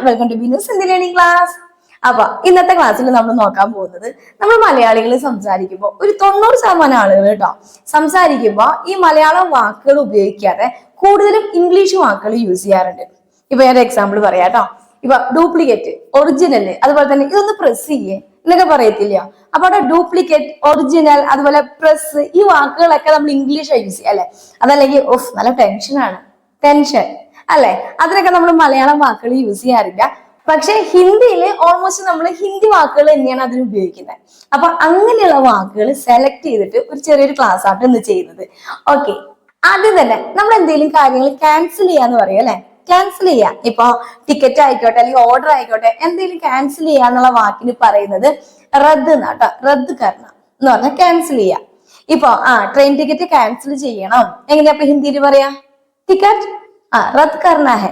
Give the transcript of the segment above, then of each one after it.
Welcome to Binu's Hindi learning class. അപ്പൊ ഇന്നത്തെ ക്ലാസ്സിൽ നമ്മൾ നോക്കാൻ പോകുന്നത് നമ്മൾ മലയാളികൾ സംസാരിക്കുമ്പോൾ ഒരു 90% ആളുകൾ കേട്ടോ സംസാരിക്കുമ്പോൾ ഈ മലയാളം വാക്കുകൾ ഉപയോഗിക്കാതെ കൂടുതലും ഇംഗ്ലീഷ് വാക്കുകൾ യൂസ് ചെയ്യാറുണ്ട്. ഇപ്പൊ ഞാൻ എക്സാമ്പിൾ പറയാം കേട്ടോ. ഇപ്പൊ ഡ്യൂപ്ലിക്കേറ്റ്, ഒറിജിനൽ, അതുപോലെ തന്നെ ഇതൊന്ന് പ്രസ് ചെയ്യേ എന്നൊക്കെ പറയത്തില്ല. അപ്പൊ അവിടെ ഡ്യൂപ്ലിക്കേറ്റ്, ഒറിജിനൽ, അതുപോലെ പ്രസ്, ഈ വാക്കുകളൊക്കെ നമ്മൾ ഇംഗ്ലീഷ് യൂസ് ചെയ്യാം അല്ലെ. അതല്ലെങ്കിൽ ഓഫ് നല്ല ടെൻഷനാണ്, ടെൻഷൻ അല്ലെ, അതിനൊക്കെ നമ്മൾ മലയാളം വാക്കുകൾ യൂസ് ചെയ്യാറില്ല. പക്ഷെ ഹിന്ദിയിൽ ഓൾമോസ്റ്റ് നമ്മൾ ഹിന്ദി വാക്കുകൾ തന്നെയാണ് അതിന് ഉപയോഗിക്കുന്നത്. അപ്പൊ അങ്ങനെയുള്ള വാക്കുകൾ സെലക്ട് ചെയ്തിട്ട് ഒരു ചെറിയൊരു ക്ലാസ് ആയിട്ട് ഇന്ന് ചെയ്യുന്നത്. ഓക്കെ, ആദ്യം തന്നെ നമ്മൾ എന്തെങ്കിലും കാര്യങ്ങൾ ക്യാൻസൽ ചെയ്യാന്ന് പറയും അല്ലെ. ക്യാൻസൽ ചെയ്യാം. ഇപ്പൊ ടിക്കറ്റ് ആയിക്കോട്ടെ അല്ലെങ്കിൽ ഓർഡർ ആയിക്കോട്ടെ, എന്തെങ്കിലും ക്യാൻസൽ ചെയ്യാന്നുള്ള വാക്കിന് പറയുന്നത് റദ്ദ് എന്നാട്ടോ. റദ്ദ് കരണം എന്ന് പറഞ്ഞാൽ ക്യാൻസൽ ചെയ്യാം. ഇപ്പൊ ട്രെയിൻ ടിക്കറ്റ് ക്യാൻസൽ ചെയ്യണം, എങ്ങനെയാ ഇപ്പൊ ഹിന്ദിയിൽ പറയാ? ടിക്കറ്റ് റദ്ദ് കർണ ഹെ,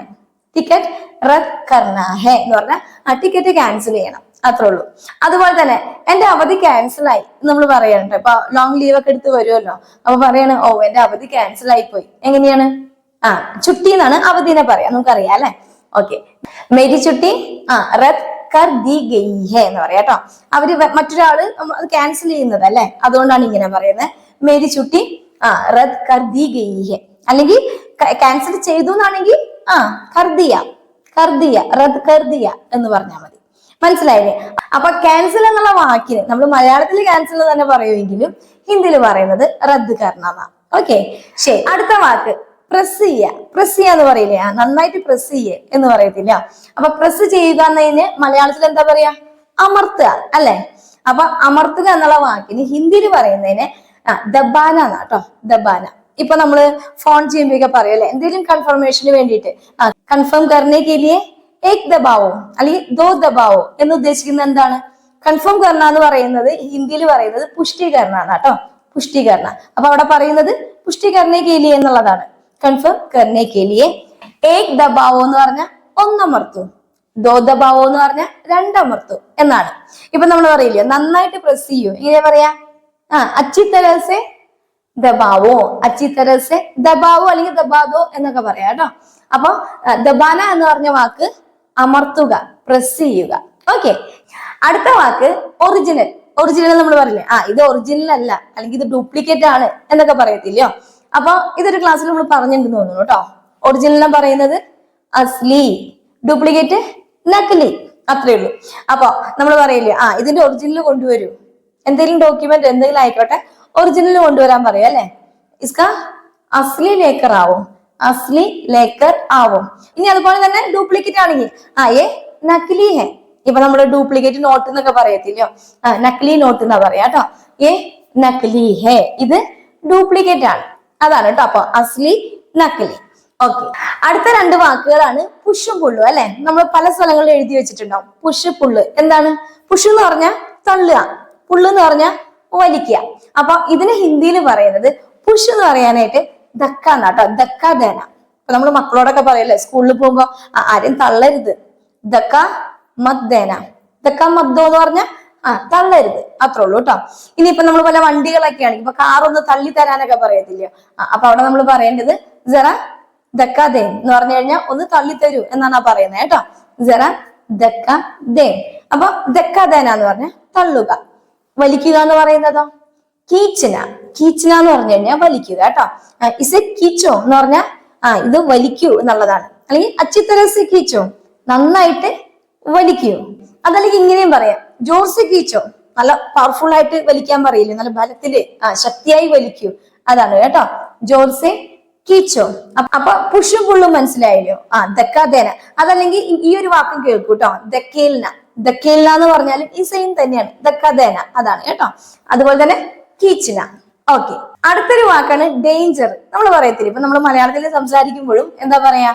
ടിക്കറ്റ് റദ്ദ് കർണ ഹെ എന്ന് പറഞ്ഞാൽ ടിക്കറ്റ് ക്യാൻസൽ ചെയ്യണം, അത്രേ ഉള്ളൂ. അതുപോലെ തന്നെ എന്റെ അവധി ക്യാൻസൽ ആയി നമ്മൾ പറയണ്ട. ഇപ്പൊ ലോങ് ലീവ് ഒക്കെ എടുത്ത് വരുമല്ലോ, അപ്പൊ പറയാണ് ഓ എന്റെ അവധി ക്യാൻസൽ ആയി പോയി. എങ്ങനെയാണ്? ചുട്ടി എന്നാണ് അവധിനെ പറയാം, നമുക്കറിയാം അല്ലെ. ഓക്കെ, മേരി ചുട്ടി റദ്ദ് കർ ദി ഗയി ഹെ എന്ന് പറയാം കേട്ടോ. അവര് മറ്റൊരാള് അത് ക്യാൻസൽ ചെയ്യുന്നത് അല്ലെ, അതുകൊണ്ടാണ് ഇങ്ങനെ പറയുന്നത്. മേരി ചുട്ടി റദ്ദ് കർ ദി ഗയി ഹെ. അല്ലെങ്കിൽ ക്യാൻസൽ ചെയ്തു എന്നാണെങ്കിൽ കർദിയ, കർദിയ, റദ്ദ് കർദിയ എന്ന് പറഞ്ഞാൽ മതി. മനസ്സിലായില്ലേ? അപ്പൊ ക്യാൻസൽ എന്നുള്ള വാക്കിന് നമ്മൾ മലയാളത്തിൽ ക്യാൻസൽ തന്നെ പറയുമെങ്കിലും ഹിന്ദിയിൽ പറയുന്നത് റദ്ദ് കർണ. ഓക്കെ, ശരി. അടുത്ത വാക്ക് പ്രസ് ചെയ്യ. പ്രസ് ചെയ്യാന്ന് പറയില്ലേ, നന്നായിട്ട് പ്രസ് ചെയ്യേ എന്ന് പറയത്തില്ല. അപ്പൊ പ്രസ് ചെയ്യുക എന്നതിന് മലയാളത്തിൽ എന്താ പറയാ? അമർത്തുക അല്ലെ. അപ്പൊ അമർത്തുക എന്നുള്ള വാക്കിന് ഹിന്ദിയിൽ പറയുന്നതിന് ദബാന എന്നാട്ടോ, ദബാന. ഇപ്പൊ നമ്മള് ഫോൺ ചെയ്യുമ്പോഴൊക്കെ പറയല്ലേ, എന്തെങ്കിലും കൺഫർമേഷന് വേണ്ടിയിട്ട് കൺഫേം കർണേ കെ ലിയേ ഏക് ദബാവോ അല്ലെങ്കിൽ ദോ ദബാവോ എന്ന് ഉദ്ദേശിക്കുന്നത് എന്താണ്? കൺഫേം കർണ എന്ന് പറയുന്നത് ഹിന്ദിയിൽ പറയുന്നത് പുഷ്ടീകരണ എന്നാട്ടോ, പുഷ്ടീകരണ. അപ്പൊ അവിടെ പറയുന്നത് പുഷ്ടീകരണേ കെ ലിയേ എന്നുള്ളതാണ്. കൺഫേം കർണേ കെ ലിയേ ഏക് ദബാവോ എന്ന് പറഞ്ഞാൽ ഒന്നമർത്തു, ദോ ദബാവോ എന്ന് പറഞ്ഞാൽ രണ്ടമർത്തു എന്നാണ്. ഇപ്പൊ നമ്മൾ പറയില്ലേ നന്നായിട്ട് പ്രസ് ചെയ്യൂ, എങ്ങനെയാ പറയാ? അച്ചി തരസെ ദബാവോ, അച്ചി തരസെ ദബാവോ അല്ലെങ്കിൽ ദബാദോ എന്നൊക്കെ പറയാം കേട്ടോ. അപ്പൊ ദബാന എന്ന് പറഞ്ഞ വാക്ക് അമർത്തുക, പ്രസ് ചെയ്യുക. ഓക്കെ, അടുത്ത വാക്ക് ഒറിജിനൽ. ഒറിജിനൽ നമ്മൾ പറയില്ലേ ഇത് ഒറിജിനൽ അല്ല അല്ലെങ്കിൽ ഇത് ഡ്യൂപ്ലിക്കേറ്റ് ആണ് എന്നൊക്കെ പറയത്തില്ലയോ. അപ്പൊ ഇതൊരു ക്ലാസ്സിൽ നമ്മൾ പറഞ്ഞിട്ടുണ്ടെന്ന് തോന്നുന്നു കേട്ടോ. ഒറിജിനൽ പറയുന്നത് അസ്ലി, ഡ്യൂപ്ലിക്കേറ്റ് നക്കലി, അത്രേ ഉള്ളൂ. അപ്പൊ നമ്മൾ പറയില്ലേ ഇതിന്റെ ഒറിജിനൽ കൊണ്ടുവരൂ, എന്തെങ്കിലും ഡോക്യുമെന്റ് എന്തെങ്കിലും ആയിക്കോട്ടെ ഒറിജിനൽ കൊണ്ടുവരാൻ പറയാം അല്ലെ. ഇസ്കാ അസ്ലി ലേക്കർ ആവും, അസ്ലി ലേക്കർ ആവും. ഇനി അതുപോലെ തന്നെ ഡ്യൂപ്ലിക്കേറ്റ് ആണെങ്കിൽ ഏ നക്കലി ഹെ. ഇപ്പൊ നമ്മള് ഡ്യൂപ്ലിക്കേറ്റ് നോട്ട് എന്നൊക്കെ പറയത്തില്ലയോ, നക്കലി നോട്ട് എന്നാ പറയാ കേട്ടോ. ഏ നക്കലി ഹെ, ഇത് ഡ്യൂപ്ലിക്കേറ്റ് ആണ്, അതാണ് കേട്ടോ. അപ്പൊ അസ്ലി നക്കലി. ഓക്കെ, അടുത്ത രണ്ട് വാക്കുകളാണ് പുഷും പുള്ളും അല്ലെ. നമ്മൾ പല സ്ഥലങ്ങളിൽ എഴുതി വെച്ചിട്ടുണ്ടാവും പുഷ് പുള്ള്. എന്താണ് പുഷ് എന്ന് പറഞ്ഞാൽ തള്ളുക, പുള്ള് എന്ന് പറഞ്ഞാൽ വലിക്കുക. അപ്പൊ ഇതിന് ഹിന്ദിയിൽ പറയുന്നത് പുഷ് എന്ന് പറയാനായിട്ട് ദക്ക എന്നാട്ടോ, ദക്ക ദേന. അപ്പൊ നമ്മൾ മക്കളോടൊക്കെ പറയല്ലേ സ്കൂളിൽ പോകുമ്പോ ആരും തള്ളരുത്, ദക്ക മത് ദേന, ദക്ക മദ്ദോ എന്ന് പറഞ്ഞാൽ തള്ളരുത്, അത്രേ ഉള്ളൂ കേട്ടോ. ഇനിയിപ്പൊ നമ്മൾ പല വണ്ടികളൊക്കെ ആണെങ്കിൽ ഇപ്പൊ കാറൊന്ന് തള്ളി തരാനൊക്കെ പറയത്തില്ലയോ, അപ്പൊ അവിടെ നമ്മൾ പറയേണ്ടത് ജറ ദക്ക ദേൻ എന്ന് പറഞ്ഞു കഴിഞ്ഞാൽ ഒന്ന് തള്ളിത്തരൂ എന്നാണ് പറയുന്നത് കേട്ടോ. ജറ ദക്ക ദേൻ. അപ്പൊ ദക്ക ദേന എന്ന് പറഞ്ഞാൽ തള്ളുക. വലിക്കുക എന്ന് പറയുന്നതോ കീച്ചന. കീച്ചന എന്ന് പറഞ്ഞു കഴിഞ്ഞാൽ വലിക്കുക കേട്ടോ. ഇസ് കീച്ചോ എന്ന് പറഞ്ഞാൽ ഇത് വലിക്കൂ എന്നുള്ളതാണ്. അല്ലെങ്കിൽ അച്ചിത്തരസ് കീച്ചോ, നന്നായിട്ട് വലിക്കൂ. അതല്ലെങ്കിൽ ഇങ്ങനെയും പറയാം, ജോർസ് കീച്ചോ, നല്ല പവർഫുൾ ആയിട്ട് വലിക്കാൻ പറയില്ലേ, നല്ല ബലത്തില് ശക്തിയായി വലിക്കൂ, അതാണ് കേട്ടോ ജോർസെ കീച്ചോ. അപ്പൊ പുഷും പുള്ളും മനസ്സിലായല്ലോ. ദക്കാദേന. അതല്ലെങ്കിൽ ഈ ഒരു വാക്കും കേൾക്കൂ കേട്ടോ, ദക്കേൽന. ദക്കേൽന എന്ന് പറഞ്ഞാലും ഈ സെയിം തന്നെയാണ്, ദക്കാദേന, അതാണ് കേട്ടോ. അതുപോലെ തന്നെ കീച്ചിന. ഓക്കെ, അടുത്തൊരു വാക്കാണ് ഡേഞ്ചർ. നമ്മൾ പറയത്തില്ല, ഇപ്പൊ നമ്മൾ മലയാളത്തിൽ സംസാരിക്കുമ്പോഴും എന്താ പറയാ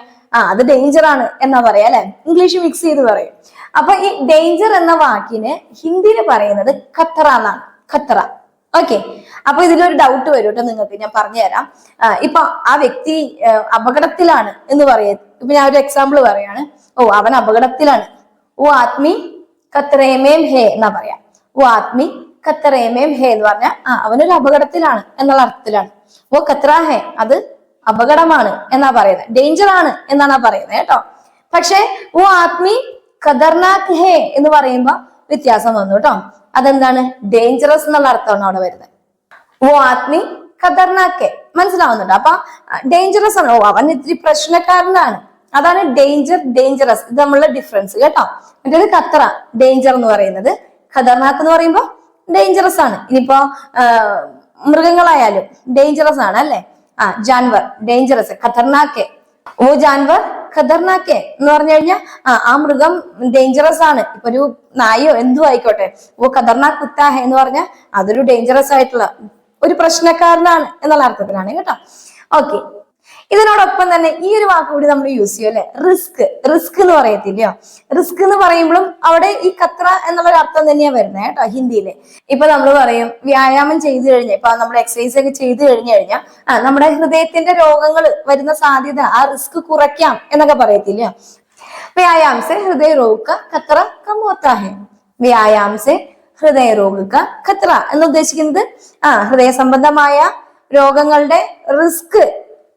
അത് ഡേഞ്ചർ ആണ് എന്നാ പറയാ അല്ലെ, ഇംഗ്ലീഷ് മിക്സ് ചെയ്ത് പറയും. അപ്പൊ ഈ ഡേഞ്ചർ എന്ന വാക്കിന് ഹിന്ദിയിൽ പറയുന്നത് ഖത്തറ എന്നാണ്, ഖത്തറ. ഓക്കെ, അപ്പൊ ഇതിലൊരു ഡൗട്ട് വരും കേട്ടോ നിങ്ങൾക്ക്, ഞാൻ പറഞ്ഞുതരാം. ഇപ്പൊ ആ വ്യക്തി അപകടത്തിലാണ് എന്ന് പറയാ. ഇപ്പൊ ഞാൻ ഒരു എക്സാമ്പിൾ പറയാണ്, അവൻ അപകടത്തിലാണ്. ഓ ആത്മി ഖത്തറേമേം ഹേ എന്നാ പറയാ. ഓ ആത്മി ഖത്തറേമേം ഹേ എന്ന് പറഞ്ഞാൽ അവനൊരു അപകടത്തിലാണ് എന്നുള്ള അർത്ഥത്തിലാണ്. ഓ ഖത്തറ ഹേ, അത് അപകടമാണ് എന്നാ പറയുന്നത്, ഡേഞ്ചർ ആണ് എന്നാണ് പറയുന്നത് കേട്ടോ. പക്ഷെ ഓ ആത്മി ഖതർനാക് ഹേ എന്ന് പറയുമ്പോ വ്യത്യാസം വന്നു കേട്ടോ. അതെന്താണ്? ഡേഞ്ചറസ് എന്നുള്ള അർത്ഥമാണ് അവിടെ വരുന്നത്. ഓ ആത്മി ഖതർനാക് ഹേ, മനസ്സിലാവുന്നുണ്ട്? അപ്പൊ ഡേഞ്ചറസ് ആണ്, ഓ അവൻ ഇത്തിരി പ്രശ്നക്കാരനാണ്, അതാണ് ഡേഞ്ചർ, ഡേഞ്ചറസ്. ഇത് നമ്മളുടെ ഡിഫറൻസ് കേട്ടോ. മറ്റേത് ഖത്ര, ഡേഞ്ചർ എന്ന് പറയുന്നത്. ഖതർനാക്ക് എന്ന് പറയുമ്പോ ഡേഞ്ചറസ് ആണ്. ഇനിയിപ്പോ മൃഗങ്ങളായാലും ഡേഞ്ചറസ് ആണ് അല്ലെ. ജാൻവർ ഡേഞ്ചറസ്, ഖതർനാക്ക്. ഓ ജാൻവർ ഖതർനാക്ക് എന്ന് പറഞ്ഞു കഴിഞ്ഞാൽ ആ മൃഗം ഡേഞ്ചറസ് ആണ്. ഇപ്പൊ ഒരു നായോ എന്തോ ആയിക്കോട്ടെ, ഓ ഖതർനാക്ക് കുത്താ ഹെ എന്ന് പറഞ്ഞാൽ അതൊരു ഡേഞ്ചറസ് ആയിട്ടുള്ള ഒരു പ്രശ്നക്കാരനാണ് എന്നുള്ള അർത്ഥത്തിലാണ് കേട്ടോ. ഓക്കെ, ഇതിനോടൊപ്പം തന്നെ ഈ ഒരു വാക്ക് കൂടി നമ്മൾ യൂസ് ചെയ്യും അല്ലെ, റിസ്ക്. റിസ്ക് എന്ന് പറയത്തില്ലയോ? റിസ്ക് എന്ന് പറയുമ്പോഴും അവിടെ ഈ ഖത്ര എന്നുള്ള ഒരു അർത്ഥം തന്നെയാണ് വരുന്നത് കേട്ടോ ഹിന്ദിയില്. ഇപ്പൊ നമ്മൾ പറയും വ്യായാമം ചെയ്തു കഴിഞ്ഞാൽ, ഇപ്പൊ നമ്മൾ എക്സസൈസ് ഒക്കെ ചെയ്തു കഴിഞ്ഞു കഴിഞ്ഞാൽ നമ്മുടെ ഹൃദയത്തിന്റെ രോഗങ്ങൾ വരുന്ന സാധ്യത, ആ റിസ്ക് കുറയ്ക്കാം എന്നൊക്കെ പറയത്തില്ലയോ? വ്യായാം സെ ഹൃദയ രോഗ് കാ ഖത്ര കം ഹോത്താ ഹെ. വ്യായാം സെ ഹൃദയ രോഗ് കാ ഖത്ര എന്ന് ഉദ്ദേശിക്കുന്നത് ഹൃദയ സംബന്ധമായ രോഗങ്ങളുടെ റിസ്ക്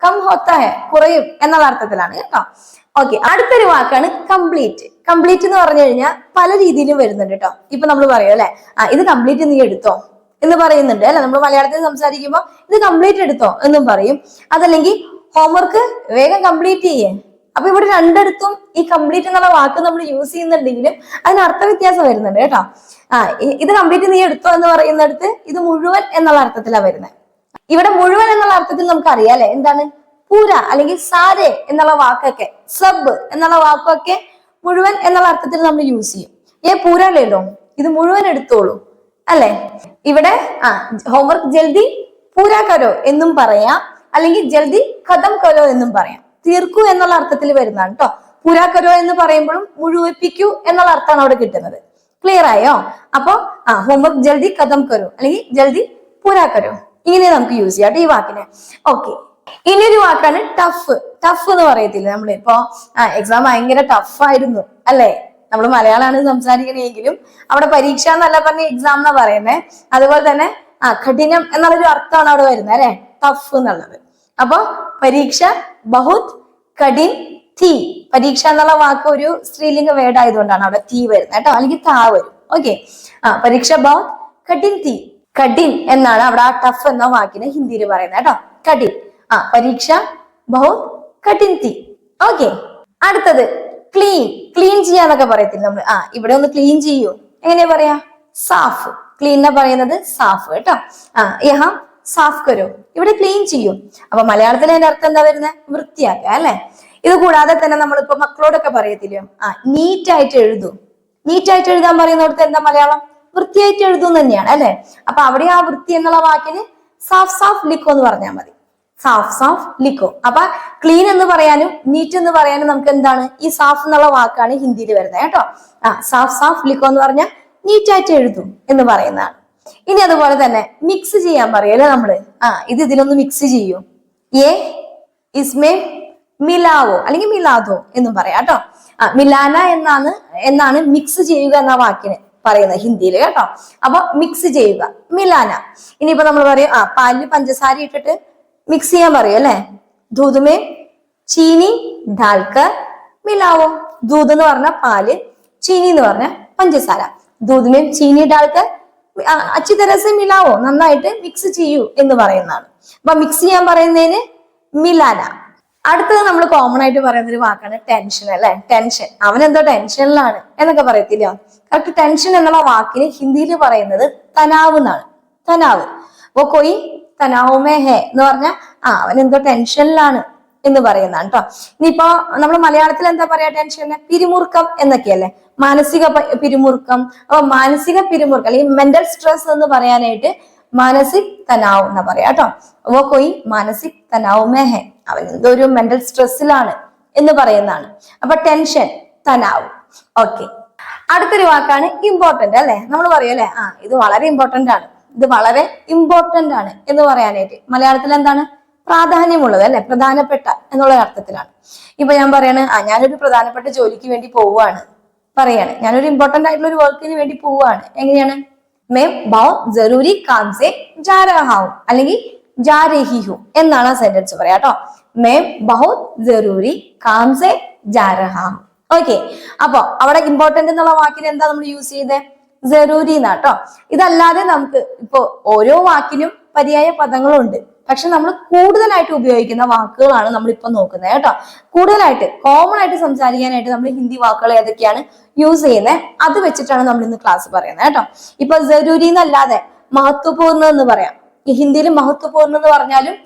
കം ഹോത്താ ഹെ, കുറയും എന്നുള്ള അർത്ഥത്തിലാണ് കേട്ടോ. ഓക്കെ, അടുത്തൊരു വാക്കാണ് കംപ്ലീറ്റ്. കംപ്ലീറ്റ് എന്ന് പറഞ്ഞു കഴിഞ്ഞാൽ പല രീതിയിലും വരുന്നുണ്ട് കേട്ടോ. ഇപ്പൊ നമ്മൾ പറയും അല്ലെ, ഇത് കംപ്ലീറ്റ് നീ എടുത്തോ എന്ന് പറയുന്നുണ്ട് അല്ലെ. നമ്മൾ മലയാളത്തിൽ സംസാരിക്കുമ്പോൾ ഇത് കംപ്ലീറ്റ് എടുത്തോ എന്നും പറയും. അതല്ലെങ്കിൽ ഹോംവർക്ക് വേഗം കംപ്ലീറ്റ് ചെയ്യേ. അപ്പൊ ഇവിടെ രണ്ടിടത്തും ഈ കംപ്ലീറ്റ് എന്നുള്ള വാക്ക് നമ്മൾ യൂസ് ചെയ്യുന്നുണ്ടെങ്കിലും അതിന് അർത്ഥവ്യത്യാസം വരുന്നുണ്ട് കേട്ടോ. ഇത് കംപ്ലീറ്റ് നീ എടുത്തോ എന്ന് പറയുന്നിടത്ത് ഇത് മുഴുവൻ എന്നുള്ള അർത്ഥത്തിലാണ് വരുന്നത്. ഇവിടെ മുഴുവൻ എന്നുള്ള അർത്ഥത്തിൽ നമുക്ക് അറിയാം അല്ലെ, എന്താണ്? പൂര അല്ലെങ്കിൽ സാരെ എന്നുള്ള വാക്കൊക്കെ, സബ് എന്നുള്ള വാക്കൊക്കെ മുഴുവൻ എന്നുള്ള അർത്ഥത്തിൽ നമ്മൾ യൂസ് ചെയ്യും. പൂരല്ലോ, ഇത് മുഴുവൻ എടുത്തോളൂ അല്ലെ. ഇവിടെ ഹോംവർക്ക് ജൽദി പൂരാ കരോ എന്നും പറയാം, അല്ലെങ്കിൽ ജൽദി ഖതം കരോ എന്നും പറയാം. തീർക്കൂ എന്നുള്ള അർത്ഥത്തിൽ വരുന്നതാണ് കേട്ടോ. പൂരാ കരോ എന്ന് പറയുമ്പോഴും മുഴുവിപ്പിക്കൂ എന്നുള്ള അർത്ഥമാണ് അവിടെ കിട്ടുന്നത്. ക്ലിയർ ആയോ? അപ്പൊ ഹോംവർക്ക് ജൽദി ഖതം കരോ അല്ലെങ്കിൽ ജൽദി പൂരാ കരോ, ഇങ്ങനെ നമുക്ക് യൂസ് ചെയ്യാം ഈ വാക്കിനെ. ഓക്കെ, ഇനിയൊരു വാക്കാണ് ടഫ്. ടഫ് എന്ന് പറയത്തില്ല നമ്മൾ. ഇപ്പൊ എക്സാം ഭയങ്കര ടഫായിരുന്നു അല്ലെ. നമ്മൾ മലയാളമാണ് സംസാരിക്കണെങ്കിലും അവിടെ പരീക്ഷ എന്നല്ല പറഞ്ഞ എക്സാം എന്നാ പറയുന്നത്. അതുപോലെ തന്നെ കഠിനം എന്നുള്ളൊരു അർത്ഥമാണ് അവിടെ വരുന്നത് അല്ലെ, ടഫ് എന്നുള്ളത്. അപ്പൊ പരീക്ഷ ബഹുത് കഠിൻ തീ. പരീക്ഷ എന്നുള്ള വാക്ക് ഒരു സ്ത്രീലിംഗ വേർഡ് ആയതുകൊണ്ടാണ് അവിടെ തീ വരുന്നത് കേട്ടോ, അല്ലെങ്കിൽ താ വരും. ഓക്കെ, പരീക്ഷ ബഹുത് കഠിൻ തീ. കഠിൻ എന്നാണ് അവിടെ ആ ടഫ് എന്ന വാക്കിന് ഹിന്ദിയിൽ പറയുന്നത് കേട്ടോ, കഠിൻ. പരീക്ഷ ബഹുത് കഠിൻ തീ. ഓക്കെ, അടുത്തത് ക്ലീൻ. ക്ലീൻ ചെയ്യാന്നൊക്കെ പറയത്തില്ല നമ്മൾ. ഇവിടെ ഒന്ന് ക്ലീൻ ചെയ്യൂ, എങ്ങനെയാ പറയാ? സാഫ്. ക്ലീൻ പറയുന്നത് സാഫ് കേട്ടോ. യഹാ സാഫ് കരോ, ഇവിടെ ക്ലീൻ ചെയ്യും. അപ്പൊ മലയാളത്തിൽ അതിന്റെ അർത്ഥം എന്താ വരുന്നത്? വൃത്തിയാക്കുക അല്ലെ. ഇത് കൂടാതെ തന്നെ നമ്മളിപ്പോ മക്കളോടൊക്കെ പറയത്തില്ലയോ, നീറ്റ് ആയിട്ട് എഴുതൂ. നീറ്റ് ആയിട്ട് എഴുതാൻ പറയുന്നിടത്ത് എന്താ മലയാളം? വൃത്തിയായിട്ട് എഴുതും തന്നെയാണ് അല്ലെ. അപ്പൊ അവിടെ ആ വൃത്തി എന്നുള്ള വാക്കിന് സാഫ് സാഫ് ലിഖോ എന്ന് പറഞ്ഞാൽ മതി. സാഫ് സാഫ് ലിഖോ. അപ്പൊ ക്ലീൻ എന്ന് പറയാനും നീറ്റ് എന്ന് പറയാനും നമുക്ക് എന്താണ്? ഈ സാഫ് എന്നുള്ള വാക്കാണ് ഹിന്ദിയിൽ വരുന്നത് കേട്ടോ. സാഫ് സാഫ് ലിഖോ എന്ന് പറഞ്ഞാൽ നീറ്റായിട്ട് എഴുതും എന്ന് പറയുന്നതാണ്. ഇനി അതുപോലെ തന്നെ മിക്സ് ചെയ്യാൻ പറയല്ലേ നമ്മള്. ഇത് ഇതിലൊന്ന് മിക്സ് ചെയ്യൂ. ഇസ്മേ മിലാവോ അല്ലെങ്കിൽ മിലാദോ എന്നും പറയാം കേട്ടോ. മിലാന എന്നാണ് മിക്സ് ചെയ്യുക എന്ന വാക്കിന് പറയുന്നത് ഹിന്ദിയിൽ കേട്ടോ. അപ്പൊ മിക്സ് ചെയ്യുക, മിലാന. ഇനിയിപ്പോ നമ്മൾ പറയും പാലിൽ പഞ്ചസാര ഇട്ടിട്ട് മിക്സ് ചെയ്യാൻ പറയും അല്ലെ. ദൂധമേ ചീനി ഡാൽക്കർ മിലാവോ. ദൂത് എന്ന് പറഞ്ഞ പാല്, ചീനി എന്ന് പറഞ്ഞ പഞ്ചസാര. ദൂധമേ ചീനി ഡാൽക്കർ അച്ചി തരസെ മിലാവോ, നന്നായിട്ട് മിക്സ് ചെയ്യൂ എന്ന് പറയുന്നതാണ്. അപ്പൊ മിക്സ് ചെയ്യാൻ പറയുന്നതിന് മിലാന. അടുത്തത് നമ്മൾ കോമൺ ആയിട്ട് പറയുന്ന ഒരു വാക്കാണ് ടെൻഷൻ അല്ലെ. ടെൻഷൻ, അവനെന്തോ ടെൻഷനിലാണ് എന്നൊക്കെ പറയത്തില്ല. കറക്റ്റ് ടെൻഷൻ എന്നുള്ള വാക്കിന് ഹിന്ദിയിൽ പറയുന്നത് തനാവ് എന്നാണ്. തനാവ്. അപ്പൊ കൊയ് തനാവുമേ ഹേ എന്ന് പറഞ്ഞാൽ അവൻ എന്തോ ടെൻഷനിലാണ് എന്ന് പറയുന്നതാണ് കേട്ടോ. ഇനിയിപ്പോ നമ്മൾ മലയാളത്തിൽ എന്താ പറയാ ടെൻഷന്? പിരിമുറുക്കം എന്നൊക്കെയല്ലേ, മാനസിക പിരിമുറുക്കം. അപ്പൊ മാനസിക പിരിമുറുക്കം അല്ലെങ്കിൽ മെന്റൽ സ്ട്രെസ് എന്ന് പറയാനായിട്ട് മാനസിക് തനാവ് എന്നാ പറയാ കേട്ടോ. ഓ കൊയ് മാനസിക് തനാവുമേ ഹേ, അവൻ എന്തോ ഒരു മെന്റൽ സ്ട്രെസ്സിലാണ് എന്ന് പറയുന്നതാണ്. അപ്പൊ ടെൻഷൻ, തനാവ്. ഓക്കെ, അടുത്തൊരു വാക്കാണ് ഇമ്പോർട്ടന്റ് അല്ലെ. നമ്മൾ പറയും അല്ലെ, ഇത് വളരെ ഇമ്പോർട്ടന്റ് ആണ്, ഇത് വളരെ ഇമ്പോർട്ടന്റ് ആണ് എന്ന് പറയാനായിട്ട് മലയാളത്തിൽ എന്താണ്? പ്രാധാന്യമുള്ളത് അല്ലെ, പ്രധാനപ്പെട്ട എന്നുള്ള അർത്ഥത്തിലാണ്. ഇപ്പൊ ഞാൻ പറയാണ് ഞാനൊരു പ്രധാനപ്പെട്ട ജോലിക്ക് വേണ്ടി പോവുകയാണ് പറയാണ്, ഞാനൊരു ഇമ്പോർട്ടന്റ് ആയിട്ടുള്ള ഒരു വർക്കിന് വേണ്ടി പോവുകയാണ്. എങ്ങനെയാണ്? मैं बहुत जरूरी काम से जा रहा हूं അല്ലെങ്കിൽ जा रही हूं എന്നാണ് ആ സെന്റൻസ് പറയാ കേട്ടോ. मैं बहुत जरूरी काम से जा रहा हूं. ഓക്കെ. അപ്പൊ അവിടെ ഇമ്പോർട്ടന്റ് എന്നുള്ള വാക്കിന് എന്താ നമ്മൾ യൂസ് ചെയ്തേ? ജറൂരി എന്നാട്ടോ. ഇതല്ലാതെ നമുക്ക് ഇപ്പോ ഓരോ വാക്കിനും പര്യായ പദങ്ങളുണ്ട്. പക്ഷെ നമ്മൾ കൂടുതലായിട്ട് ഉപയോഗിക്കുന്ന വാക്കുകളാണ് നമ്മൾ ഇപ്പൊ നോക്കുന്നത് കേട്ടോ. കൂടുതലായിട്ട് കോമൺ ആയിട്ട് സംസാരിക്കാനായിട്ട് നമ്മൾ ഹിന്ദി വാക്കുകൾ ഏതൊക്കെയാണ് യൂസ് ചെയ്യുന്നത്, അത് വെച്ചിട്ടാണ് നമ്മൾ ഇന്ന് ക്ലാസ് പറയുന്നത് കേട്ടോ. ഇപ്പൊ ജറൂരി എന്നല്ലാതെ മഹത്വപൂർണ്ണ എന്ന് പറയാം. ഈ ഹിന്ദിയിൽ മഹത്വപൂർണ്ണ എന്ന് പറഞ്ഞാലും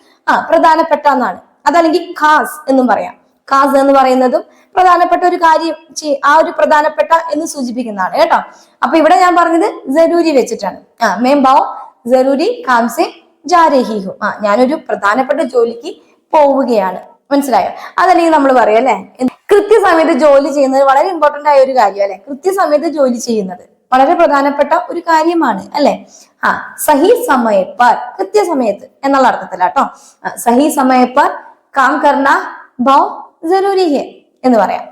പ്രധാനപ്പെട്ട എന്നാണ്. അതല്ലെങ്കിൽ ഖാസ് എന്നും പറയാം. ഖാസ് എന്ന് പറയുന്നതും പ്രധാനപ്പെട്ട ഒരു കാര്യം, ആ ഒരു പ്രധാനപ്പെട്ട എന്ന് സൂചിപ്പിക്കുന്നതാണ് കേട്ടോ. അപ്പൊ ഇവിടെ ഞാൻ പറഞ്ഞത് ജറൂരി വെച്ചിട്ടാണ്. മേം ബാവ് ജറൂരി കാം സെ ജാ രഹി ഹൂ. ഞാനൊരു പ്രധാനപ്പെട്ട ജോലിക്ക് പോവുകയാണ്. മനസ്സിലായോ? അതല്ലെങ്കിൽ നമ്മൾ പറയും അല്ലെ, കൃത്യസമയത്ത് ജോലി ചെയ്യുന്നത് വളരെ ഇമ്പോർട്ടന്റ് ആയ ഒരു കാര്യം അല്ലെ. കൃത്യസമയത്ത് ജോലി ചെയ്യുന്നത് വളരെ പ്രധാനപ്പെട്ട ഒരു കാര്യമാണ് അല്ലെ. സഹി സമയ പർ, കൃത്യസമയത്ത് എന്നുള്ള അർത്ഥത്തിലാട്ടോ. സഹി സമയ പർ കാം കർണ ബഹുത് ജറൂരി ഹെ എന്ന് പറയാം.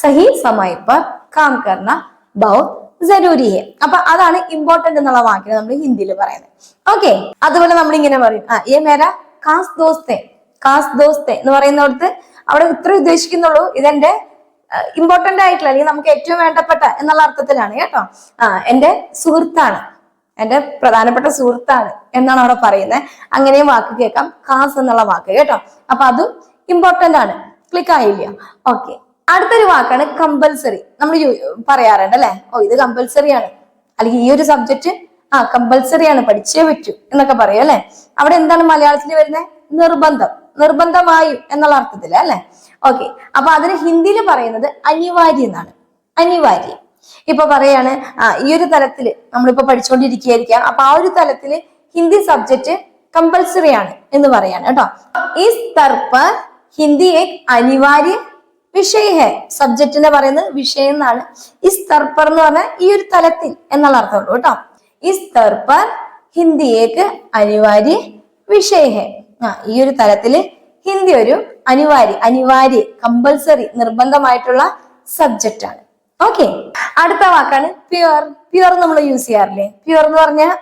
സഹി സമയ പർ കാം കർണ ബഹുത് ജറൂരി ഹെ. അപ്പൊ അതാണ് ഇമ്പോർട്ടന്റ് എന്നുള്ള വാക്കിനെ നമ്മൾ ഹിന്ദിയിൽ പറയുന്നത്. ഓക്കെ. അതുപോലെ നമ്മൾ ഇങ്ങനെ പറയും, യേ മേരാ ഖാസ് ദോസ്ത് ഹെ. ഖാസ് ദോസ്ത് എന്ന് പറയുന്നിടത്ത് അവിടെ ഇത്ര ഉദ്ദേശിക്കുന്നുള്ളൂ, ഇതെന്റെ ഇമ്പോർട്ടന്റ് ആയിട്ടുള്ള അല്ലെങ്കിൽ നമുക്ക് ഏറ്റവും വേണ്ടപ്പെട്ട എന്നുള്ള അർത്ഥത്തിലാണ് കേട്ടോ. എന്റെ സുഹൃത്താണ്, എന്റെ പ്രധാനപ്പെട്ട സുഹൃത്താണ് എന്നാണ് അവിടെ പറയുന്നത്. അങ്ങനെയും വാക്ക് കേൾക്കാം, ഖാസ് എന്നുള്ള വാക്ക് കേട്ടോ. അപ്പൊ അതും ഇമ്പോർട്ടന്റ് ആണ്. ക്ലിക്ക് ആയില്ല? ഓക്കെ. അടുത്തൊരു വാക്കാണ് കമ്പൽസറി. നമ്മൾ പറയാറുണ്ട് അല്ലെ, ഇത് കമ്പൽസറി ആണ്, അല്ലെങ്കിൽ ഈ ഒരു സബ്ജക്റ്റ് കമ്പൽസറി ആണ്, പഠിച്ചേ പറ്റൂ എന്നൊക്കെ പറയും അല്ലെ. അവിടെ എന്താണ് മലയാളത്തിൽ വരുന്നത്? നിർബന്ധം, നിർബന്ധമായും എന്നുള്ള അർത്ഥത്തില് അല്ലെ. ഓക്കെ. അപ്പൊ അതിന് ഹിന്ദിയിൽ പറയുന്നത് അനിവാര്യ എന്നാണ്. അനിവാര്യ. ഇപ്പൊ പറയാണ് ഈ ഒരു തലത്തില് നമ്മളിപ്പോ പഠിച്ചുകൊണ്ടിരിക്കുകയായിരിക്കാം. അപ്പൊ ആ ഒരു തലത്തില് ഹിന്ദി സബ്ജക്റ്റ് കമ്പൽസറി ആണ് എന്ന് പറയാണ് കേട്ടോ. ഇസ് സ്തർ പർ ഹിന്ദി ഏക് അനിവാര്യ വിഷയ ഹെ. സബ്ജക്റ്റിനെ പറയുന്നത് വിഷയം എന്നാണ്. ഇസ് സ്തർ പർ എന്ന് പറഞ്ഞാൽ ഈ ഒരു തലത്തിൽ എന്നുള്ള അർത്ഥമുള്ളൂ കേട്ടോ. ഇസ് സ്തർ പർ ഹിന്ദി ഏക് അനിവാര്യ വിഷയ ഹെ. ഈ ഒരു തലത്തില് ഹിന്ദി ഒരു അനിവാര്യ കമ്പൽസറി നിർബന്ധമായിട്ടുള്ള സബ്ജക്റ്റ് ആണ്. ഓക്കെ. അടുത്ത വാക്കാണ് പ്യുവർ. പ്യുവർ നമ്മൾ യൂസ് ചെയ്യാറില്ലേ? പ്യുവർ എന്ന് പറഞ്ഞാൽ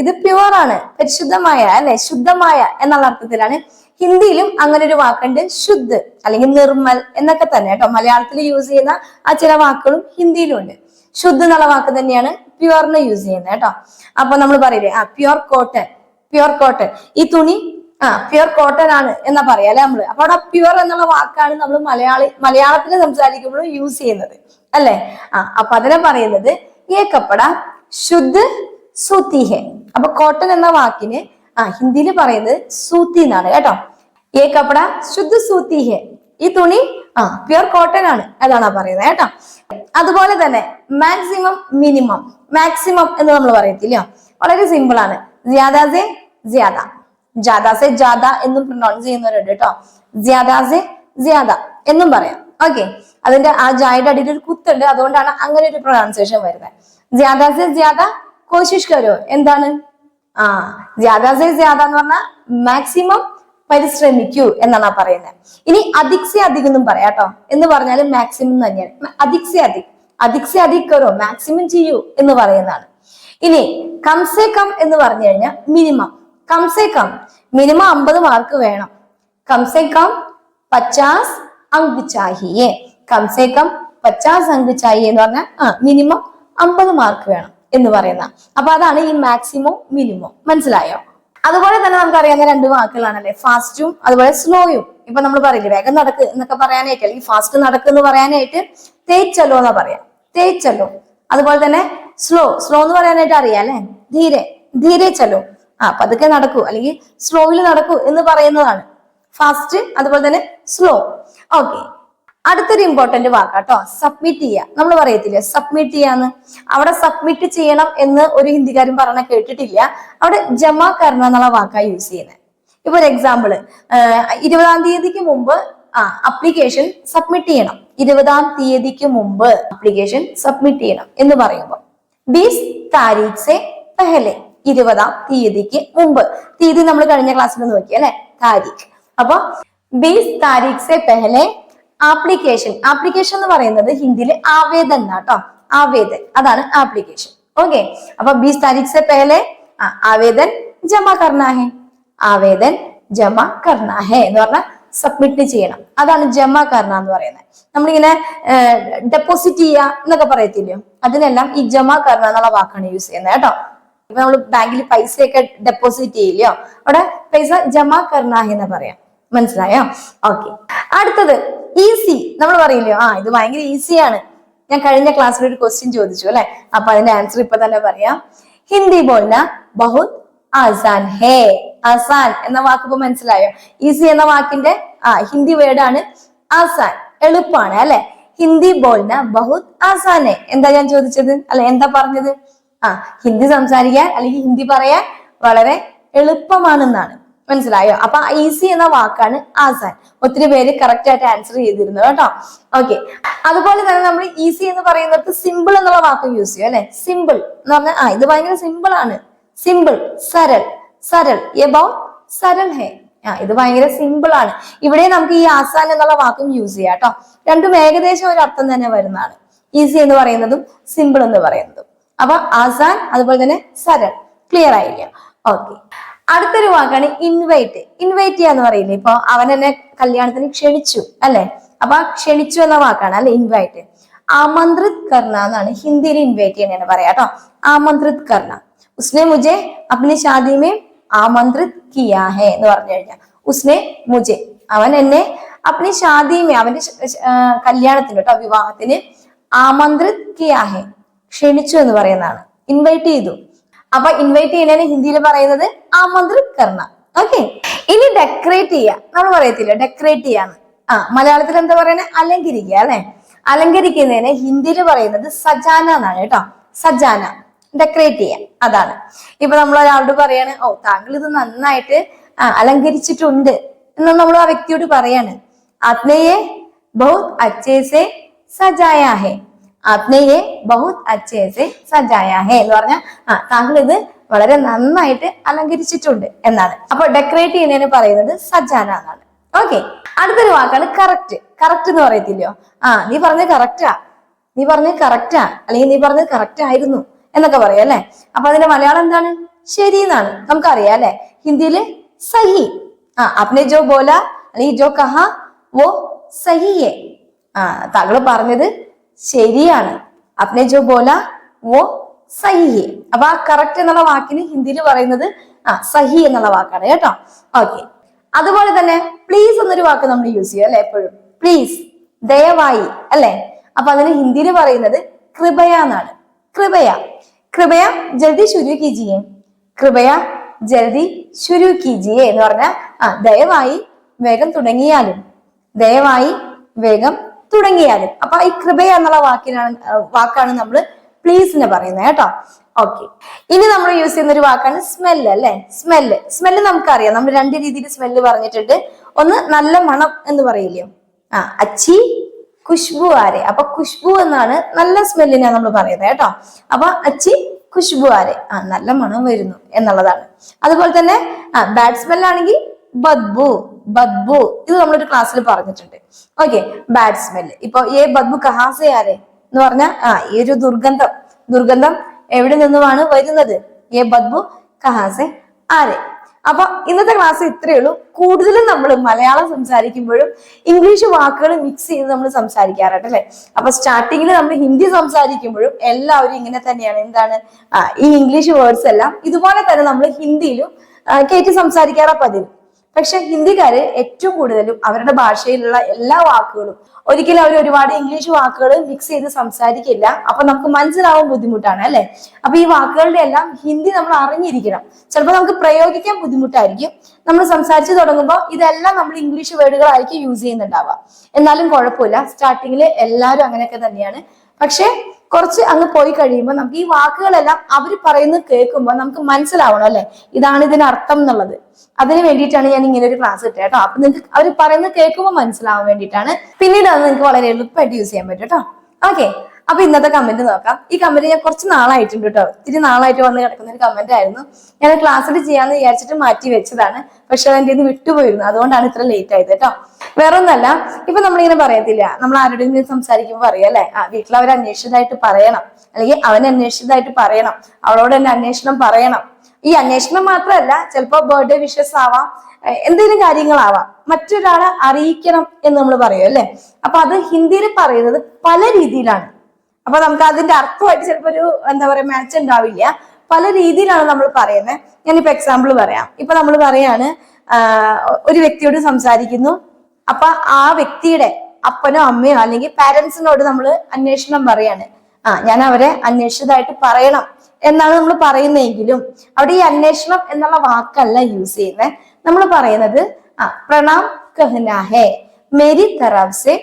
ഇത് പ്യുവർ ആണ്, പരിശുദ്ധമായ അല്ലെ, ശുദ്ധമായ എന്നുള്ള അർത്ഥത്തിലാണ്. ഹിന്ദിയിലും അങ്ങനെ ഒരു വാക്കുണ്ട്, ശുദ്ധ് അല്ലെങ്കിൽ നിർമ്മൽ എന്നൊക്കെ തന്നെ കേട്ടോ. മലയാളത്തിൽ യൂസ് ചെയ്യുന്ന ആ ചില വാക്കുകളും ഹിന്ദിയിലും ഉണ്ട്. ശുദ്ധ് എന്നുള്ള വാക്ക് തന്നെയാണ് പ്യുവറിന് യൂസ് ചെയ്യുന്നത് കേട്ടോ. അപ്പൊ നമ്മൾ പറയില്ലേ പ്യുവർ കോട്ടൺ, പ്യുവർ കോട്ടൺ, ഈ തുണി പ്യുവർ കോട്ടൺ ആണ് എന്നാ പറയാ അല്ലെ നമ്മള്. അപ്പൊ അവിടെ പ്യുവർ എന്നുള്ള വാക്കാണ് നമ്മൾ മലയാളത്തിൽ സംസാരിക്കുമ്പോൾ യൂസ് ചെയ്യുന്നത് അല്ലെ. അപ്പൊ അതിനെ പറയുന്നത് ഏ കപ്പട ശുദ്ധ് സൂത്തി ഹെ. അപ്പൊ കോട്ടൺ എന്ന വാക്കിന് ഹിന്ദിയിൽ പറയുന്നത് സൂത്തി എന്നാണ് കേട്ടോ. ഏ കപ്പട ശുദ്ധ് സൂത്തി ഹെ. ഈ തുണി പ്യുവർ കോട്ടൺ ആണ്, അതാണ് പറയുന്നത് കേട്ടോ. അതുപോലെ തന്നെ മാക്സിമം, മിനിമം. മാക്സിമം എന്ന് നമ്മൾ പറയത്തില്ല, വളരെ സിമ്പിൾ ആണ്. ജ്യാദാ സെ ജ്യാദ, ജാദാ സെ ജാദ എന്നും പ്രൊനൗൺസ് ചെയ്യുന്നവരുണ്ട് കേട്ടോ. ജ്യാദാ സെ ജ്യാദ എന്നും പറയാം. ഓക്കെ. അതിന്റെ ആ ജായുടെ അടിയിൽ ഒരു കുത്തുണ്ട്, അതുകൊണ്ടാണ് അങ്ങനെ ഒരു പ്രൊനൗൺസിയേഷൻ വരുന്നത്. ജ്യാദാ സെ ജ്യാദ കോശിഷ് കരോ. എന്താണ് ജ്യാദാ സെ ജ്യാദ എന്ന് പറഞ്ഞാൽ മാക്സിമം പരിശ്രമിക്കൂ എന്നാണ് പറയുന്നത്. ഇനി അധിക് സെ അധിക് എന്നും പറയാം കേട്ടോ. എന്ന് പറഞ്ഞാൽ മാക്സിമം തന്നെയാണ്. അധിക് സെ അധിക് കരോ, മാക്സിമം ചെയ്യൂ എന്ന് പറയുന്നതാണ്. ഇനി കം സെ കം എന്ന് പറഞ്ഞു കഴിഞ്ഞാൽ മിനിമം. കം സെ കം മിനിമം 50 മാർക്ക് വേണം. കം സെ കം 50 അങ്ക് ചാഹിയേ. കം സെ കം 50 അങ്ക് ചാഹിയേ എന്ന് പറഞ്ഞാൽ മിനിമം 50 മാർക്ക് വേണം എന്ന് പറയുന്ന. അപ്പൊ അതാണ് ഈ മാക്സിമം മിനിമം. മനസ്സിലായോ? അതുപോലെ തന്നെ നമുക്ക് അറിയാവുന്ന 2 വാക്കുകളാണല്ലേ, ഫാസ്റ്റും അതുപോലെ സ്ലോയും. ഇപ്പൊ നമ്മൾ പറയില്ലേ വേഗം നടക്ക് എന്നൊക്കെ പറയാനായിട്ട്, അല്ലെങ്കിൽ ഫാസ്റ്റ് നടക്ക് എന്ന് പറയാനായിട്ട് തേജ് ചലോ എന്നാ പറയാം. തേജ് ചലോ. അതുപോലെ തന്നെ സ്ലോ എന്ന് പറയാനായിട്ട് അറിയാം അല്ലെ, ധീരെ ചലോ. പതുക്കെ നടക്കൂ അല്ലെങ്കിൽ സ്ലോയിൽ നടക്കൂ എന്ന് പറയുന്നതാണ് ഫാസ്റ്റ്, അതുപോലെ തന്നെ സ്ലോ. ഓക്കെ. അടുത്തൊരു ഇമ്പോർട്ടന്റ് വാക്കാട്ടോ, സബ്മിറ്റ് ചെയ്യുക. നമ്മൾ പറയത്തില്ലേ സബ്മിറ്റ് ചെയ്യാന്ന്. അവിടെ സബ്മിറ്റ് ചെയ്യണം എന്ന് ഒരു ഹിന്ദിക്കാരും പറഞ്ഞ കേട്ടിട്ടില്ല. അവിടെ ജമാ കർണ എന്നുള്ള വാക്കാണ് യൂസ് ചെയ്യുന്നത്. ഇപ്പൊ ഒരു എക്സാമ്പിള്, 20-ാം തീയതിക്ക് മുമ്പ് അപ്ലിക്കേഷൻ സബ്മിറ്റ് ചെയ്യണം. 20-ാം തീയതിക്ക് മുമ്പ് അപ്ലിക്കേഷൻ സബ്മിറ്റ് ചെയ്യണം എന്ന് പറയുമ്പോൾ 20 താരീഖ് സെ പെഹലെ, 20-ാം തീയതിക്ക് മുമ്പ്. തീയതി നമ്മൾ കഴിഞ്ഞ ക്ലാസ്സിൽ നോക്കി അല്ലെ, താരീഖ്. അപ്പൊ 20 താരീഖ് സെ പെഹലെ ആപ്ലിക്കേഷൻ. ആപ്ലിക്കേഷൻ എന്ന് പറയുന്നത് ഹിന്ദിയിൽ ആവേദൻ എന്നാട്ടോ. ആവേദൻ, അതാണ് ആപ്ലിക്കേഷൻ. ഓക്കെ. അപ്പൊ 20 താരീഖ് സെ പെഹലെ ആവേദൻ ജമാ കർണ ഹെ. ആവേദൻ ജമാ കർണ ഹെ എന്ന് പറഞ്ഞാൽ സബ്മിറ്റ് ചെയ്യണം. അതാണ് ജമ കർണ എന്ന് പറയുന്നത്. നമ്മളിങ്ങനെ ഡെപ്പോസിറ്റ് ചെയ്യുക എന്നൊക്കെ പറയത്തില്ലയോ, അതിനെല്ലാം ഈ ജമ കർണ എന്നുള്ള വാക്കാണ് യൂസ് ചെയ്യുന്നത് കേട്ടോ. ഇപ്പൊ നമ്മൾ ബാങ്കിൽ പൈസയൊക്കെ ഡെപ്പോസിറ്റ് ചെയ്യില്ലയോ, അവിടെ പൈസ ജമ കർണ എന്ന് പറയാം. മനസ്സിലായോ? ഓക്കെ. അടുത്തത് ഈസി. നമ്മൾ പറയില്ലയോ, ഇത് ഭയങ്കര ഈസിയാണ്. ഞാൻ കഴിഞ്ഞ ക്ലാസ്സിൽ ഒരു ക്വസ്റ്റ്യൻ ചോദിച്ചു അല്ലെ, അപ്പൊ അതിന്റെ ആൻസർ ഇപ്പൊ തന്നെ പറയാം. ഹിന്ദി ബോൾന ബഹുത് ആസാൻ ഹേ. ആസാൻ എന്ന വാക്ക് ഇപ്പൊ മനസ്സിലായോ? ഈസി എന്ന വാക്കിന്റെ ഹിന്ദി വേർഡാണ് ആസാൻ, എളുപ്പമാണ് അല്ലെ. ഹിന്ദി ബോൾന ബഹുത് ആസാൻ ഹേ. എന്താ ഞാൻ ചോദിച്ചത് അല്ലെ, എന്താ പറഞ്ഞത്? ഹിന്ദി സംസാരിക്കാൻ അല്ലെങ്കിൽ ഹിന്ദി പറയാൻ വളരെ എളുപ്പമാണെന്നാണ്. മനസ്സിലായോ? അപ്പൊ ഈസി എന്ന വാക്കാണ് ആസാൻ. ഒത്തിരി പേര് കറക്റ്റ് ആയിട്ട് ആൻസർ ചെയ്തിരുന്നു കേട്ടോ. ഓക്കെ. അതുപോലെ തന്നെ നമ്മൾ ഈസി എന്ന് പറയുന്നത് സിമ്പിൾ എന്നുള്ള വാക്ക് യൂസ് ചെയ്യും അല്ലെ. സിമ്പിൾ എന്ന് പറഞ്ഞാൽ ഇത് ഭയങ്കര സിമ്പിൾ ആണ്. സിമ്പിൾ, സരൽ. സരൽ യെ ബഹുത് സരൽ ഹേ. ഇത് ഭയങ്കര സിമ്പിൾ ആണ്. ഇവിടെ നമുക്ക് ഈ ആസാൻ എന്നുള്ള വാക്കും യൂസ് ചെയ്യാം കേട്ടോ. രണ്ടും ഏകദേശം ഒരു അർത്ഥം തന്നെ വരുന്നതാണ്. ഈസി എന്ന് പറയുന്നതും സിമ്പിൾ എന്ന് പറയുന്നതും. അപ്പൊ ആസാൻ അതുപോലെ തന്നെ സരൽ. ക്ലിയർ ആയില്ല? ഓക്കെ. അടുത്തൊരു വാക്കാണ് ഇൻവൈറ്റ്. ഇൻവൈറ്റ് ചെയ്യാന്ന് പറയില്ലേ, ഇപ്പൊ അവൻ എന്നെ കല്യാണത്തിന് ക്ഷണിച്ചു അല്ലെ. അപ്പൊ ക്ഷണിച്ചു എന്ന വാക്കാണ് അല്ലെ ഇൻവൈറ്റ്. ആമന്ത്രിത് കർണ എന്നാണ് ഹിന്ദിയിൽ ഇൻവൈറ്റ് ചെയ്യാൻ പറയാ കേട്ടോ. ആമന്ത്രിത് കർണ. ഉസ്നെ മുझे अपनी शादी में आमंत्रित किया है എന്ന് പറഞ്ഞു കഴിഞ്ഞാൽ ഉസ്നെ മുझे, അവൻ എന്നെ अपनी शादी में, അവന്റെ കല്യാണത്തിന് കേട്ടോ, വിവാഹത്തിന് ആമന്ത്രിത് കിയാ ഹെ, ക്ഷണിച്ചു എന്ന് പറയുന്നതാണ്. ഇൻവൈറ്റ് ചെയ്തു. അപ്പൊ ഇൻവൈറ്റ് ചെയ്യുന്നതിന് ഹിന്ദിയിൽ പറയുന്നത് ആമന്ത്രിത് കർണ. ഓക്കെ. ഇനി ഡെക്കറേറ്റ് ചെയ്യുക. നമ്മൾ പറയത്തില്ല ഡെക്കറേറ്റ് ചെയ്യാന്ന്. മലയാളത്തിൽ എന്താ പറയുന്നത്? അലങ്കരിക്കുക അല്ലെ. അലങ്കരിക്കുന്നതിന് ഹിന്ദിയിൽ പറയുന്നത് സജാന എന്നാണ് കേട്ടോ. സജാന, ഡെക്കറേറ്റ് ചെയ്യാം, അതാണ്. ഇപ്പൊ നമ്മൾ ഒരാളോട് പറയാണ്, താങ്കൾ ഇത് നന്നായിട്ട് അലങ്കരിച്ചിട്ടുണ്ട് എന്ന് നമ്മൾ ആ വ്യക്തിയോട് പറയാണ്. ആപ്നെയെ ബഹുത് അച്ഛേ സേ സജായാ ഹെ. ആപ്നെയെ ബഹുത് അച്ഛേ സേ സജായാ ഹെ എന്ന് പറഞ്ഞാൽ താങ്കൾ ഇത് വളരെ നന്നായിട്ട് അലങ്കരിച്ചിട്ടുണ്ട് എന്നാണ്. അപ്പൊ ഡെക്കറേറ്റ് ചെയ്യുന്നതിന് പറയുന്നത് സജാന എന്നാണ്. ഓക്കെ. അടുത്തൊരു വാക്കാണ് കറക്റ്റ്. കറക്റ്റ് എന്ന് പറയത്തില്ലയോ, നീ പറഞ്ഞത് കറക്റ്റാ, നീ പറഞ്ഞത് കറക്റ്റാ, അല്ലെങ്കിൽ നീ പറഞ്ഞത് കറക്റ്റ് ആയിരുന്നു എന്നൊക്കെ പറയാം അല്ലെ. അപ്പൊ അതിന്റെ മലയാളം എന്താണ്? ശരി എന്നാണ്. നമുക്കറിയാം അല്ലെ. ഹിന്ദിയില് സഹി. അപ്നെ ജോ ബോല അല്ലെങ്കിൽ ജോ കഹാ വോ സഹി ഹെ. താങ്കൾ പറഞ്ഞത് ശരിയാണ്. അപ്നെ ജോ ബോല വോ സഹി ഹെ. അപ്പൊ ആ കറക്റ്റ് എന്നുള്ള വാക്കിന് ഹിന്ദിയിൽ പറയുന്നത് സഹി എന്നുള്ള വാക്കാണ് കേട്ടോ. ഓക്കെ. അതുപോലെ തന്നെ പ്ലീസ് എന്നൊരു വാക്ക് നമ്മൾ യൂസ് ചെയ്യും അല്ലെ എപ്പോഴും. പ്ലീസ്, ദയവായി അല്ലെ. അപ്പൊ അതിന് ഹിന്ദിയിൽ പറയുന്നത് കൃപയ എന്നാണ്. കൃപയ. കൃപയ ജൽദി ശുരു കീജിയെ. കൃപയ ജൽദി ശുരു കീജിയെ എന്ന് പറഞ്ഞാൽ ദയവായി വേഗം തുടങ്ങിയാലും, ദയവായി വേഗം തുടങ്ങിയാലും. അപ്പൊ ഈ കൃപയ എന്നുള്ള വാക്കാണ് നമ്മൾ പ്ലീസിന് പറയുന്നത് കേട്ടോ. ഓക്കെ. ഇനി നമ്മൾ യൂസ് ചെയ്യുന്ന ഒരു വാക്കാണ് സ്മെല്ല് അല്ലെ. സ്മെല്ല്. സ്മെല്ല് നമുക്കറിയാം. നമ്മൾ രണ്ട് രീതിയിൽ സ്മെല്ല് പറഞ്ഞിട്ടുണ്ട്. ഒന്ന് നല്ല മണം എന്ന് പറയില്ലയോ, അച്ചി ഖുഷ്ബു ആരെ. അപ്പൊ ഖുഷ്ബു എന്നാണ് നല്ല സ്മെല്ലിനെ നമ്മൾ പറയുന്നത് കേട്ടോ. അപ്പൊ അച്ചി ഖുഷ്ബു ആരെ, നല്ല മണം വരുന്നു എന്നുള്ളതാണ്. അതുപോലെ തന്നെ ബാഡ് സ്മെല്ലാണെങ്കിൽ ബദ്ബു. ബദ്ബു ഇത് നമ്മളൊരു ക്ലാസ്സിൽ പറഞ്ഞിട്ടുണ്ട്. ഓക്കെ. Bad smell. ഇപ്പൊ ഏ ബദ്ബു കഹാസെ ആരെ എന്ന് പറഞ്ഞാൽ ഈ ഒരു ദുർഗന്ധം എവിടെ നിന്നുമാണ് വരുന്നത്? ഏ ബദ്ബു കഹാസെ ആരെ. അപ്പൊ ഇന്നത്തെ ക്ലാസ് ഇത്രയേ ഉള്ളൂ. കൂടുതലും നമ്മൾ മലയാളം സംസാരിക്കുമ്പോഴും ഇംഗ്ലീഷ് വാക്കുകൾ മിക്സ് ചെയ്ത് നമ്മൾ സംസാരിക്കാറുണ്ട് അല്ലെ. അപ്പൊ സ്റ്റാർട്ടിങ്ങിൽ നമ്മൾ ഹിന്ദി സംസാരിക്കുമ്പോഴും എല്ലാവരും ഇങ്ങനെ തന്നെയാണ്. എന്താണ് ഈ ഇംഗ്ലീഷ് വേർഡ്സ് എല്ലാം ഇതുപോലെ തന്നെ നമ്മൾ ഹിന്ദിയിലും കയറ്റി സംസാരിക്കാറാ പതിവ്. പക്ഷെ ഹിന്ദിക്കാര് ഏറ്റവും കൂടുതലും അവരുടെ ഭാഷയിലുള്ള എല്ലാ വാക്കുകളും ഒരിക്കലും അവർ ഒരുപാട് ഇംഗ്ലീഷ് വാക്കുകൾ മിക്സ് ചെയ്ത് സംസാരിക്കില്ല. അപ്പൊ നമുക്ക് മനസ്സിലാവാൻ ബുദ്ധിമുട്ടാണ് അല്ലെ. അപ്പൊ ഈ വാക്കുകളുടെ എല്ലാം ഹിന്ദി നമ്മൾ അറിഞ്ഞിരിക്കണം. ചിലപ്പോൾ നമുക്ക് പ്രയോഗിക്കാൻ ബുദ്ധിമുട്ടായിരിക്കും. നമ്മൾ സംസാരിച്ചു തുടങ്ങുമ്പോൾ ഇതെല്ലാം നമ്മൾ ഇംഗ്ലീഷ് വേർഡുകളായിരിക്കും യൂസ് ചെയ്യുന്നുണ്ടാവുക. എന്നാലും കുഴപ്പമില്ല. സ്റ്റാർട്ടിങ്ങിൽ എല്ലാവരും അങ്ങനെയൊക്കെ തന്നെയാണ്. പക്ഷെ കുറച്ച് അങ്ങ് പോയി കഴിയുമ്പോൾ നമുക്ക് ഈ വാക്കുകളെല്ലാം അവർ പറയുന്നത് കേൾക്കുമ്പോൾ നമുക്ക് മനസ്സിലാവണം അല്ലെ, ഇതാണ് ഇതിന് അർത്ഥം എന്നുള്ളത്. അതിന് വേണ്ടിയിട്ടാണ് ഞാൻ ഇങ്ങനെ ഒരു ക്ലാസ് ഇട്ടത് കേട്ടോ. അപ്പൊ നിങ്ങൾക്ക് അവർ പറയുന്നത് കേൾക്കുമ്പോൾ മനസ്സിലാവാൻ വേണ്ടിയിട്ടാണ്. പിന്നീട് അത് നിങ്ങൾക്ക് വളരെ എളുപ്പമായിട്ട് യൂസ് ചെയ്യാൻ പറ്റും കേട്ടോ. ഓക്കെ. അപ്പൊ ഇന്നത്തെ കമന്റ് നോക്കാം. ഈ കമന്റ് ഞാൻ കുറച്ച് നാളായിട്ടുണ്ട് കേട്ടോ. ഇത്തിരി നാളായിട്ട് വന്ന് കിടക്കുന്ന ഒരു കമന്റ് ആയിരുന്നു. ഞാൻ ക്ലാസ്സിൽ ചെയ്യാന്ന് വിചാരിച്ചിട്ട് മാറ്റി വെച്ചതാണ്. പക്ഷെ അതെന്റെ ഇത് വിട്ടുപോയിരുന്നു. അതുകൊണ്ടാണ് ഇത്ര ലേറ്റ് ആയത് കേട്ടോ. വേറെ ഒന്നല്ല, ഇപ്പൊ നമ്മളിങ്ങനെ പറയത്തില്ല, നമ്മൾ ആരുടെയും സംസാരിക്കുമ്പോൾ പറയാം അല്ലെ, വീട്ടിൽ അവർ അന്വേഷിച്ചതായിട്ട് പറയണം, അല്ലെങ്കിൽ അവൻ അന്വേഷിച്ചതായിട്ട് പറയണം, അവളോട് തന്നെ അന്വേഷണം പറയണം. ഈ അന്വേഷണം മാത്രമല്ല, ചിലപ്പോ ബർത്ത്ഡേ വിഷസ് ആവാം, എന്തെങ്കിലും കാര്യങ്ങളാവാം, മറ്റൊരാളെ അറിയിക്കണം എന്ന് നമ്മൾ പറയും അല്ലെ. അപ്പൊ അത് ഹിന്ദിയിൽ പറയുന്നത് പല രീതിയിലാണ്. അപ്പൊ നമുക്ക് അതിന്റെ അർത്ഥമായിട്ട് ചിലപ്പോ ഒരു എന്താ പറയാ മാച്ച് ഉണ്ടാവില്ല. പല രീതിയിലാണ് നമ്മൾ പറയുന്നത്. ഞാനിപ്പോ എക്സാമ്പിൾ പറയാം. ഇപ്പൊ നമ്മൾ പറയാണ്, ഒരു വ്യക്തിയോട് സംസാരിക്കുന്നു. അപ്പൊ ആ വ്യക്തിയുടെ അപ്പനോ അമ്മയോ അല്ലെങ്കിൽ പാരന്റ്സിനോട് നമ്മൾ അന്വേഷണം പറയാണ്. ഞാൻ അവരെ അന്വേഷിച്ചതായിട്ട് പറയണം എന്നാണ് നമ്മൾ പറയുന്നതെങ്കിലും അവിടെ ഈ അന്വേഷണം എന്നുള്ള വാക്കല്ല യൂസ് ചെയ്യുന്നത്. നമ്മൾ പറയുന്നത് പ്രണാം കഹ്നാ ഹേ, മേരി തരഫ് സെ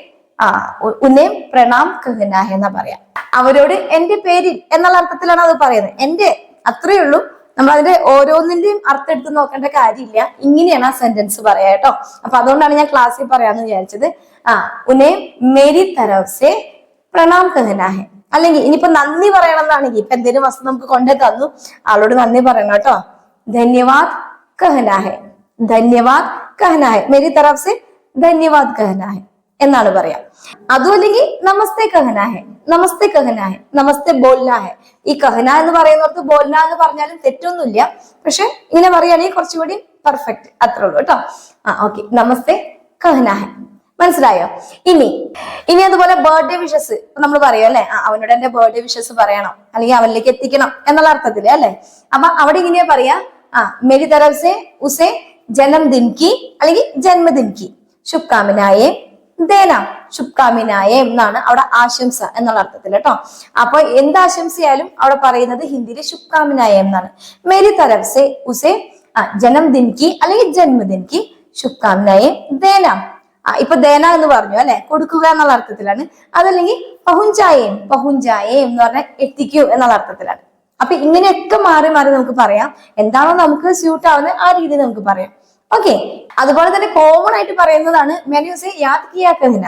ഉന്നെ പ്രണാം കഹ്നാ ഹേ എന്നാ പറയാം. അവരോട് എന്റെ പേരിൽ എന്നുള്ള അർത്ഥത്തിലാണ് അത് പറയുന്നത്. എന്റെ അത്രയേ ഉള്ളൂ. നമ്മൾ അതിന്റെ ഓരോന്നിന്റെയും അർത്ഥം എടുത്ത് നോക്കേണ്ട കാര്യമില്ല. ഇങ്ങനെയാണ് ആ സെന്റൻസ് പറയാ കേട്ടോ. അപ്പൊ അതുകൊണ്ടാണ് ഞാൻ ക്ലാസ്സിൽ പറയാന്ന് വിചാരിച്ചത്. ഉന്നെ മേരി തരഫ് സെ പ്രണാം കഹ്നാ ഹെ. അല്ലെങ്കിൽ ഇനിയിപ്പോ നന്ദി പറയണം എന്നാണെങ്കിൽ, ഇപ്പൊ എന്തെങ്കിലും വസ്തു നമുക്ക് കൊണ്ടേ തന്നു, ആളോട് നന്ദി പറയണം കേട്ടോ. ധന്യവാദ് കഹ്നാ ഹെ, ധന്യവാദ് കഹ്നാ ഹെ, മേരി തരഫ് സെ ധന്യവാദ് കഹ്നാ ഹെ എന്നാണ് പറയാം. അതും അല്ലെങ്കിൽ നമസ്തേ കഹ്നാ ഹെ, നമസ്തേ കഹ്നാ ഹെ, നമസ്തേ ബോൽനാ ഹെ. ഈ കഹ്ന എന്ന് പറയുന്നിടത്ത് ബോൽന എന്ന് പറഞ്ഞാലും തെറ്റൊന്നുമില്ല. പക്ഷെ ഇങ്ങനെ പറയുകയാണെങ്കിൽ കുറച്ചുകൂടി പെർഫെക്റ്റ്, അത്രേ ഉള്ളൂ കേട്ടോ. ഓക്കെ, നമസ്തേ കഹ്നാ ഹെ. മനസ്സിലായോ? ഇനി അതുപോലെ ബർത്ത്ഡേ വിഷസ് നമ്മൾ പറയും അല്ലെ, അവനോട് എന്റെ ബർത്ത്ഡേ വിഷസ് പറയണം അല്ലെങ്കിൽ അവനിലേക്ക് എത്തിക്കണം എന്നുള്ള അർത്ഥത്തില് അല്ലെ. അപ്പൊ അവിടെ ഇങ്ങനെയാ പറയാ, മേരി തരഫ് സെ ഉസേ ജന്മദിൻ കി അല്ലെങ്കിൽ ജന്മദിൻ കി ശുഭകാമനായേ ദേന, ശുഭകാമനായേ എന്നാണ് അവിടെ ആശംസ എന്നുള്ള അർത്ഥത്തിൽ കേട്ടോ. അപ്പൊ എന്ത് ആശംസയായാലും അവിടെ പറയുന്നത് ഹിന്ദിയിൽ ശുഭകാമനായേ എന്നാണ്. മേരി തരഫ് സെ ഉസേ ജന്മദിൻ കി അല്ലെങ്കിൽ ജന്മദിൻ കി ശുഭകാമനായേ ദേന. ഇപ്പൊ ദേന എന്ന് പറഞ്ഞു അല്ലെ, കൊടുക്കുക എന്നുള്ള അർത്ഥത്തിലാണ്. അതല്ലെങ്കിൽ പഹുഞ്ചായേം, പഹുഞ്ചായേം എന്ന് പറഞ്ഞാൽ എത്തിക്കൂ എന്നുള്ള അർത്ഥത്തിലാണ്. അപ്പൊ ഇങ്ങനെയൊക്കെ മാറി മാറി നമുക്ക് പറയാം. എന്താണോ നമുക്ക് സ്യൂട്ട് ആവുന്നത് ആ രീതിയിൽ നമുക്ക് പറയാം. ഓക്കെ, അതുപോലെ തന്നെ കോമൺ ആയിട്ട് പറയുന്നതാണ് മെനുസെ യാദ് കിയാ കഹ്ന.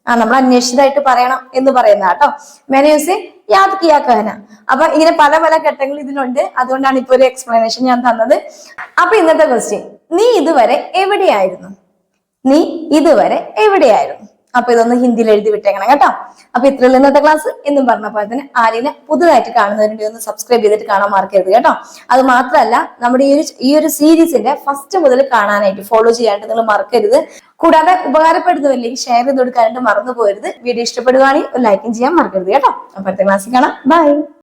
നമ്മൾ അന്വേഷിച്ചതായിട്ട് പറയണം എന്ന് പറയുന്ന കേട്ടോ. മെനുസെ യാദ് കിയാ കഹ്ന. അപ്പൊ ഇങ്ങനെ പല പല ഘട്ടങ്ങൾ ഇതിലുണ്ട്. അതുകൊണ്ടാണ് ഇപ്പൊ ഒരു എക്സ്പ്ലനേഷൻ ഞാൻ തന്നത്. അപ്പൊ ഇന്നത്തെ ക്വസ്റ്റ്യൻ, നീ ഇതുവരെ എവിടെയായിരുന്നു? നീ ഇതുവരെ എവിടെയായിരുന്നു? അപ്പൊ ഇതൊന്ന് ഹിന്ദിയിൽ എഴുതി വിട്ടേക്കണം കേട്ടോ. അപ്പൊ ഇത്രയുള്ള ഇന്നത്തെ ക്ലാസ്. എന്നും പറഞ്ഞ പോലെ തന്നെ ആര്യനെ പുതുതായിട്ട് കാണുന്നവരുടെ ഒന്ന് സബ്സ്ക്രൈബ് ചെയ്തിട്ട് കാണാൻ മറക്കരുത് കേട്ടോ. അത് മാത്രമല്ല, നമ്മുടെ ഈ ഒരു സീരീസിന്റെ ഫസ്റ്റ് മുതൽ കാണാനായിട്ട് ഫോളോ ചെയ്യാനായിട്ട് നിങ്ങൾ മറക്കരുത്. കൂടാതെ ഉപകാരപ്പെടുന്നവരിലേക്ക് ഷെയർ ചെയ്ത് കൊടുക്കാനായിട്ട് മറന്നു പോകരുത്. വീഡിയോ ഇഷ്ടപ്പെടുകയാണെങ്കിൽ ഒരു ലൈക്കും ചെയ്യാൻ മറക്കരുത് കേട്ടോ. അപ്പൊ അടുത്ത ക്ലാസ്സിൽ കാണാം. ബൈ.